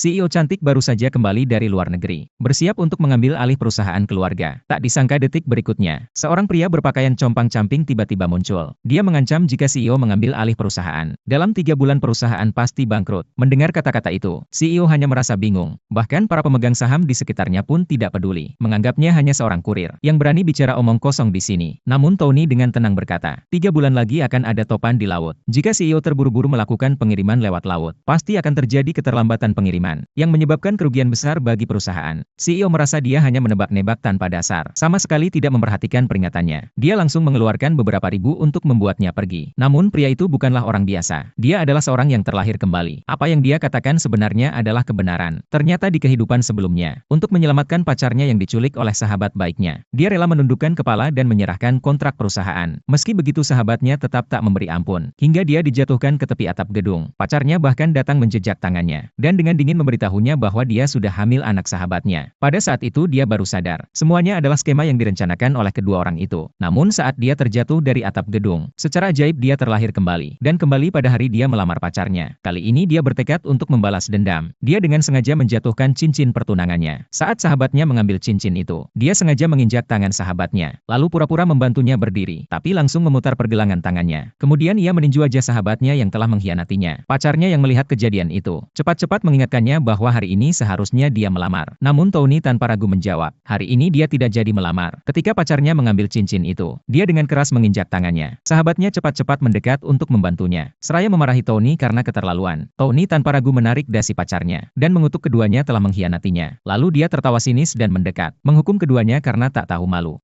CEO cantik baru saja kembali dari luar negeri, bersiap untuk mengambil alih perusahaan keluarga. Tak disangka detik berikutnya, seorang pria berpakaian compang-camping tiba-tiba muncul. Dia mengancam jika CEO mengambil alih perusahaan. Dalam 3 bulan perusahaan pasti bangkrut. Mendengar kata-kata itu, CEO hanya merasa bingung. Bahkan para pemegang saham di sekitarnya pun tidak peduli. Menganggapnya hanya seorang kurir yang berani bicara omong kosong di sini. Namun Tony dengan tenang berkata, 3 bulan lagi akan ada topan di laut. Jika CEO terburu-buru melakukan pengiriman lewat laut, pasti akan terjadi keterlambatan pengiriman yang menyebabkan kerugian besar bagi perusahaan. CEO merasa dia hanya menebak-nebak tanpa dasar, sama sekali tidak memperhatikan peringatannya. Dia langsung mengeluarkan beberapa ribu untuk membuatnya pergi. Namun pria itu bukanlah orang biasa. Dia adalah seorang yang terlahir kembali. Apa yang dia katakan sebenarnya adalah kebenaran. Ternyata di kehidupan sebelumnya, untuk menyelamatkan pacarnya yang diculik oleh sahabat baiknya, dia rela menundukkan kepala dan menyerahkan kontrak perusahaan. Meski begitu sahabatnya tetap tak memberi ampun, hingga dia dijatuhkan ke tepi atap gedung. Pacarnya bahkan datang menjejak tangannya, dan dengan dingin memberitahunya bahwa dia sudah hamil anak sahabatnya. Pada saat itu dia baru sadar, semuanya adalah skema yang direncanakan oleh kedua orang itu. Namun saat dia terjatuh dari atap gedung, secara ajaib dia terlahir kembali, dan kembali pada hari dia melamar pacarnya. Kali ini dia bertekad untuk membalas dendam. Dia dengan sengaja menjatuhkan cincin pertunangannya. Saat sahabatnya mengambil cincin itu, dia sengaja menginjak tangan sahabatnya, lalu pura-pura membantunya berdiri, tapi langsung memutar pergelangan tangannya. Kemudian ia meninju wajah sahabatnya yang telah mengkhianatinya. Pacarnya yang melihat kejadian itu, cepat-cepat mengingatkannya bahwa hari ini seharusnya dia melamar. Namun Tony tanpa ragu menjawab, hari ini dia tidak jadi melamar. Ketika pacarnya mengambil cincin itu, dia dengan keras menginjak tangannya. Sahabatnya cepat-cepat mendekat untuk membantunya, seraya memarahi Tony karena keterlaluan. Tony tanpa ragu menarik dasi pacarnya, dan mengutuk keduanya telah mengkhianatinya. Lalu dia tertawa sinis dan mendekat, menghukum keduanya karena tak tahu malu.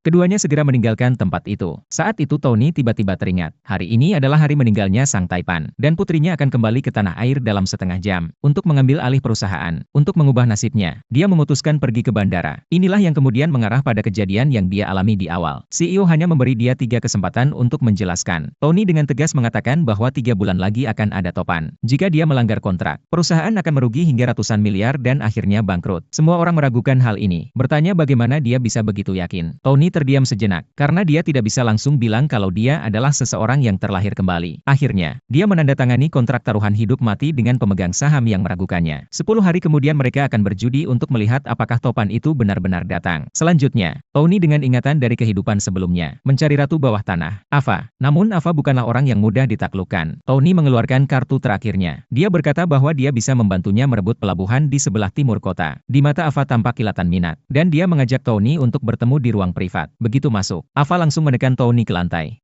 Keduanya segera meninggalkan tempat itu. Saat itu Tony tiba-tiba teringat, hari ini adalah hari meninggalnya sang Taipan, dan putrinya akan kembali ke tanah air dalam setengah jam, untuk mengambil alih perusahaan. Untuk mengubah nasibnya, dia memutuskan pergi ke bandara. Inilah yang kemudian mengarah pada kejadian yang dia alami di awal. CEO hanya memberi dia 3 kesempatan untuk menjelaskan. Tony dengan tegas mengatakan bahwa 3 bulan lagi akan ada topan. Jika dia melanggar kontrak, perusahaan akan merugi hingga ratusan miliar dan akhirnya bangkrut. Semua orang meragukan hal ini, bertanya bagaimana dia bisa begitu yakin. Tony terdiam sejenak, karena dia tidak bisa langsung bilang kalau dia adalah seseorang yang terlahir kembali. Akhirnya, dia menandatangani kontrak taruhan hidup mati dengan pemegang saham yang meragukannya. 10 hari kemudian mereka akan berjudi untuk melihat apakah topan itu benar-benar datang. Selanjutnya, Tony dengan ingatan dari kehidupan sebelumnya, mencari ratu bawah tanah, Ava. Namun Ava bukanlah orang yang mudah ditaklukkan. Tony mengeluarkan kartu terakhirnya. Dia berkata bahwa dia bisa membantunya merebut pelabuhan di sebelah timur kota. Di mata Ava tampak kilatan minat, dan dia mengajak Tony untuk bertemu di ruang privat. Begitu masuk, Ava langsung menekan Tony ke lantai.